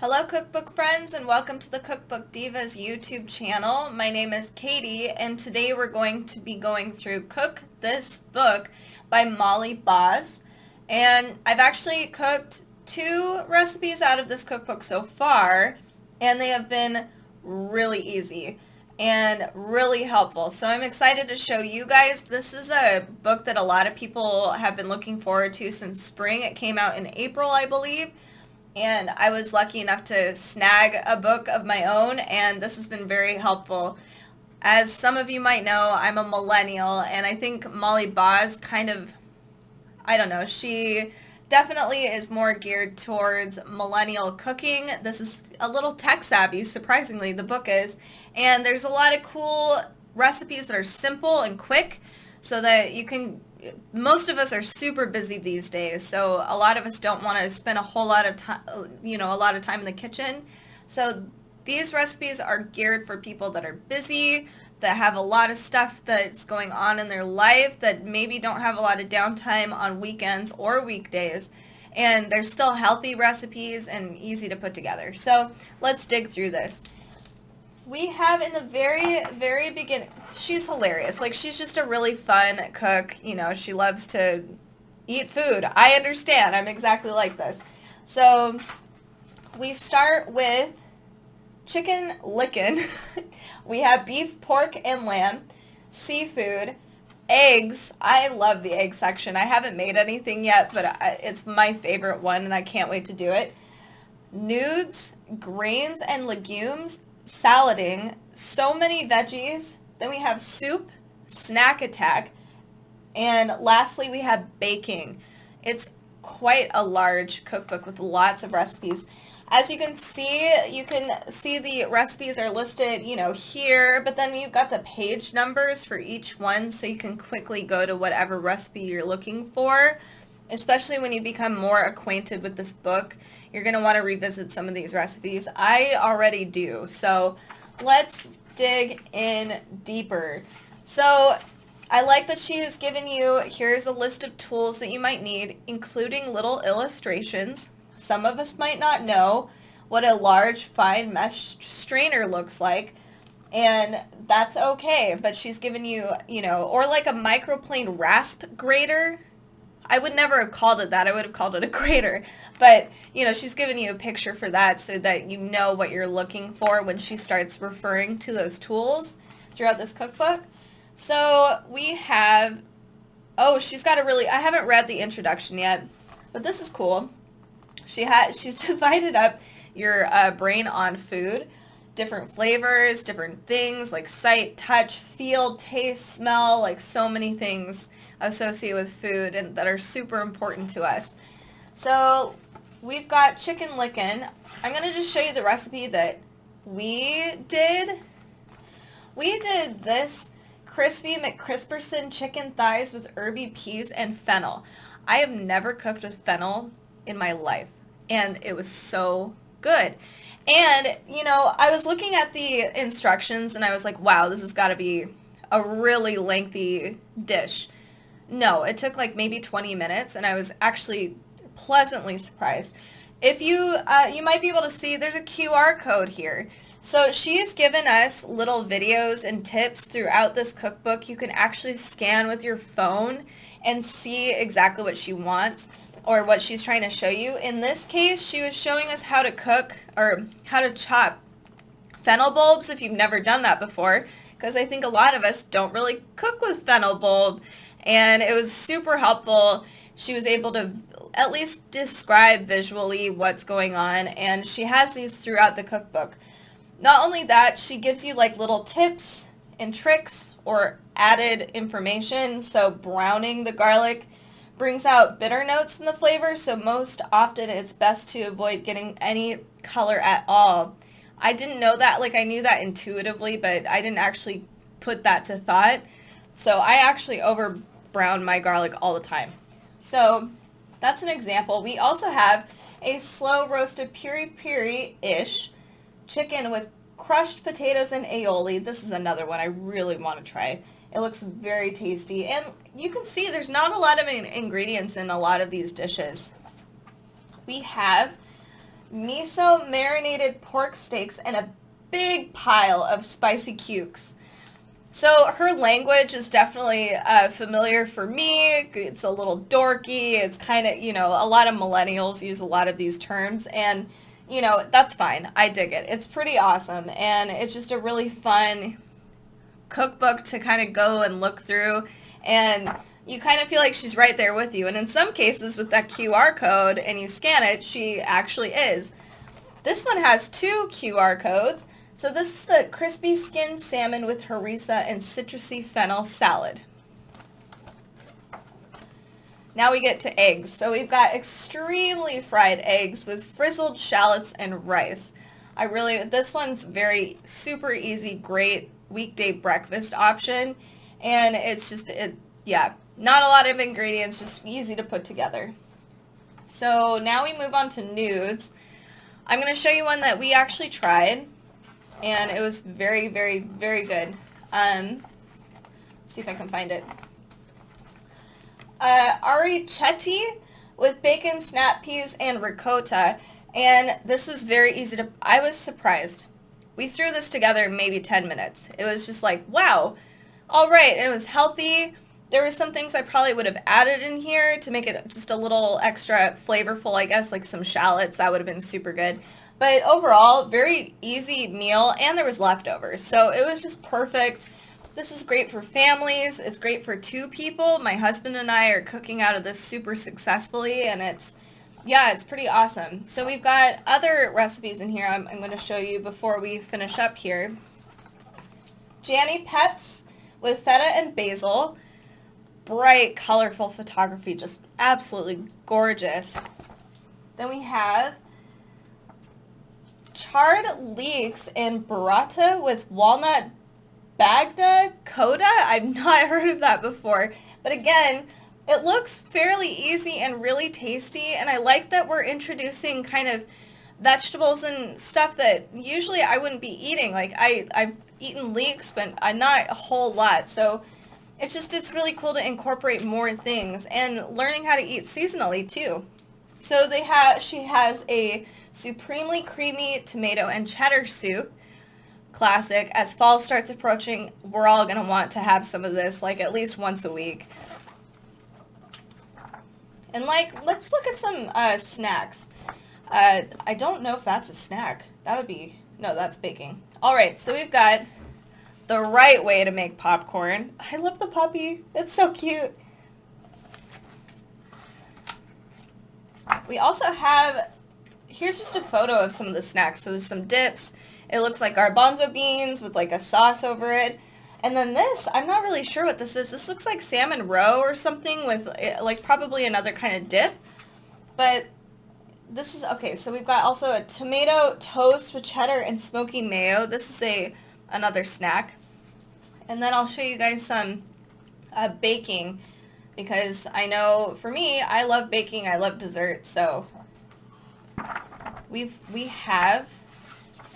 Hello cookbook friends and welcome to the Cookbook Divas YouTube channel. My name is Katie and today we're going to be going through Cook This Book by Molly Baz. And I've actually cooked 2 recipes out of this cookbook so far and they have been really easy and really helpful. So I'm excited to show you guys. This is a book that a lot of people have been looking forward to since spring. It came out in April, I believe. And I was lucky enough to snag a book of my own, and this has been very helpful. As some of you might know, I'm a millennial, and I think Molly Baz I don't know, she definitely is more geared towards millennial cooking. This is a little tech savvy, surprisingly, the book is. And there's a lot of cool recipes that are simple and quick so that you can most of us are super busy these days, so a lot of us don't want to spend a whole lot of time, a lot of time in the kitchen. So these recipes are geared for people that are busy, that have a lot of stuff that's going on in their life, that maybe don't have a lot of downtime on weekends or weekdays. And they're still healthy recipes and easy to put together. So let's dig through this. We have in the very, very beginning, she's hilarious. Like, she's just a really fun cook. You know, she loves to eat food. I understand. I'm exactly like this. So we start with chicken licken. We have beef, pork, and lamb, seafood, eggs. I love the egg section. I haven't made anything yet, but it's my favorite one, and I can't wait to do it. Nudes, grains, and legumes, salading, so many veggies. Then we have soup, snack attack, and lastly we have baking. It's quite a large cookbook with lots of recipes. As you can see the recipes are listed, here, but then you've got the page numbers for each one so you can quickly go to whatever recipe you're looking for. Especially when you become more acquainted with this book, you're going to want to revisit some of these recipes. I already do, so let's dig in deeper. So I like that she has given you, here's a list of tools that you might need, including little illustrations. Some of us might not know what a large fine mesh strainer looks like, and that's okay, but she's given you, or like a microplane rasp grater. I would never have called it that. I would have called it a grater. But, she's given you a picture for that so that you know what you're looking for when she starts referring to those tools throughout this cookbook. So we have, she's got I haven't read the introduction yet, but this is cool. She's divided up your brain on food, different flavors, different things like sight, touch, feel, taste, smell, like so many things associated with food and that are super important to us. So we've got chicken licken. I'm going to just show you the recipe that we did. We did this crispy McCrisperson chicken thighs with herby peas and fennel. I have never cooked with fennel in my life, and it was so good. And, I was looking at the instructions and I was like, wow, this has got to be a really lengthy dish. No, it took like maybe 20 minutes, and I was actually pleasantly surprised. If you might be able to see, there's a QR code here. So she has given us little videos and tips throughout this cookbook. You can actually scan with your phone and see exactly what she wants or what she's trying to show you. In this case, she was showing us how to cook or how to chop fennel bulbs if you've never done that before, because I think a lot of us don't really cook with fennel bulb. And it was super helpful. She was able to at least describe visually what's going on, and she has these throughout the cookbook. Not only that, she gives you like little tips and tricks or added information. So browning the garlic brings out bitter notes in the flavor, so most often it's best to avoid getting any color at all. I didn't know that, I knew that intuitively, but I didn't actually put that to thought. So I actually over brown my garlic all the time. So that's an example. We also have a slow roasted piri-piri-ish chicken with crushed potatoes and aioli. This is another one I really want to try. It looks very tasty. And you can see there's not a lot of ingredients in a lot of these dishes. We have miso marinated pork steaks and a big pile of spicy cukes. So her language is definitely familiar for me. It's a little dorky. It's kind of, a lot of millennials use a lot of these terms, and, that's fine. I dig it. It's pretty awesome, and it's just a really fun cookbook to kind of go and look through, and you kind of feel like she's right there with you. And in some cases with that QR code and you scan it, she actually is. This one has 2 QR codes. So this is the crispy skinned salmon with harissa and citrusy fennel salad. Now we get to eggs. So we've got extremely fried eggs with frizzled shallots and rice. This one's very super easy, great weekday breakfast option. And it's just, not a lot of ingredients, just easy to put together. So now we move on to nudes. I'm going to show you one that we actually tried, and it was very, very, very good. Let's see if I can find it. Arricchetti with bacon, snap peas, and ricotta. And this was very easy to, I was surprised. We threw this together in maybe 10 minutes. It was just like, wow, all right. It was healthy. There were some things I probably would have added in here to make it just a little extra flavorful, I guess, like some shallots. That would have been super good. But overall, very easy meal, and there was leftovers. So it was just perfect. This is great for families. It's great for 2 people. My husband and I are cooking out of this super successfully, and it's pretty awesome. So we've got other recipes in here I'm going to show you before we finish up here. Janny Peps with feta and basil. Bright, colorful photography, just absolutely gorgeous. Then we have charred leeks and burrata with walnut bagna coda. I've not heard of that before. But again, it looks fairly easy and really tasty, and I like that we're introducing kind of vegetables and stuff that usually I wouldn't be eating. Like I've eaten leeks, but not a whole lot. So it's really cool to incorporate more things and learning how to eat seasonally too. So she has a supremely creamy tomato and cheddar soup. Classic. As fall starts approaching, we're all going to want to have some of this, like at least once a week. And let's look at some snacks. I don't know if that's a snack. No, that's baking. All right, so we've got the right way to make popcorn. I love the puppy. It's so cute. We also have, here's just a photo of some of the snacks. So there's some dips. It looks like garbanzo beans with like a sauce over it. And then this, I'm not really sure what this is. This looks like salmon roe or something with like probably another kind of dip. But this is, okay, so we've got also a tomato toast with cheddar and smoky mayo. This is another snack. And then I'll show you guys some baking, because I know for me, I love baking, I love dessert. So we have,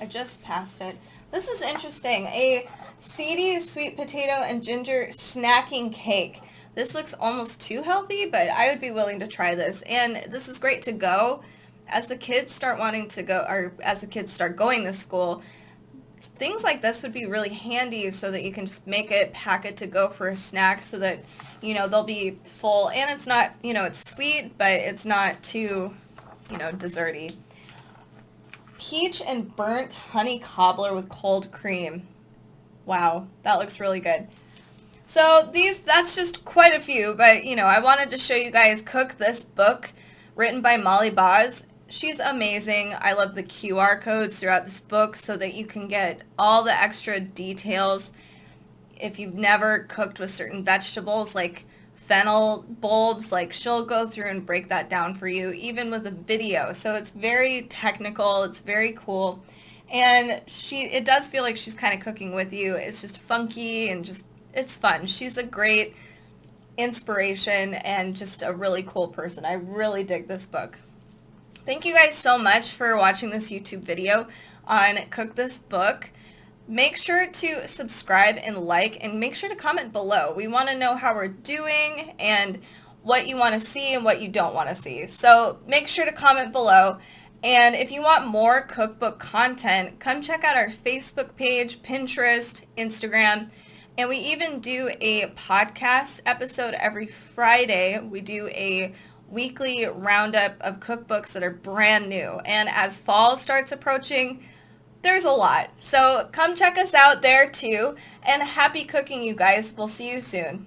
I just passed it. This is interesting, a seedy sweet potato and ginger snacking cake. This looks almost too healthy, but I would be willing to try this. And this is great to go as the kids start wanting to go, or as the kids start going to school. Things like this would be really handy so that you can just make it, pack it to go for a snack so that, they'll be full. And it's not, it's sweet, but it's not too, desserty. Peach and burnt honey cobbler with cold cream. Wow, that looks really good. So that's just quite a few, but I wanted to show you guys Cook This Book, written by Molly Baz. She's amazing. I love the QR codes throughout this book so that you can get all the extra details. If you've never cooked with certain vegetables like fennel bulbs, like she'll go through and break that down for you, even with a video. So it's very technical. It's very cool. And it does feel like she's kind of cooking with you. It's just funky and it's fun. She's a great inspiration and just a really cool person. I really dig this book. Thank you guys so much for watching this YouTube video on Cook This Book. Make sure to subscribe and like, and make sure to comment below. We want to know how we're doing and what you want to see and what you don't want to see. So make sure to comment below. And if you want more cookbook content, come check out our Facebook page, Pinterest, Instagram, and we even do a podcast episode every Friday. We do a weekly roundup of cookbooks that are brand new. And as fall starts approaching, there's a lot. So come check us out there too. And happy cooking, you guys. We'll see you soon.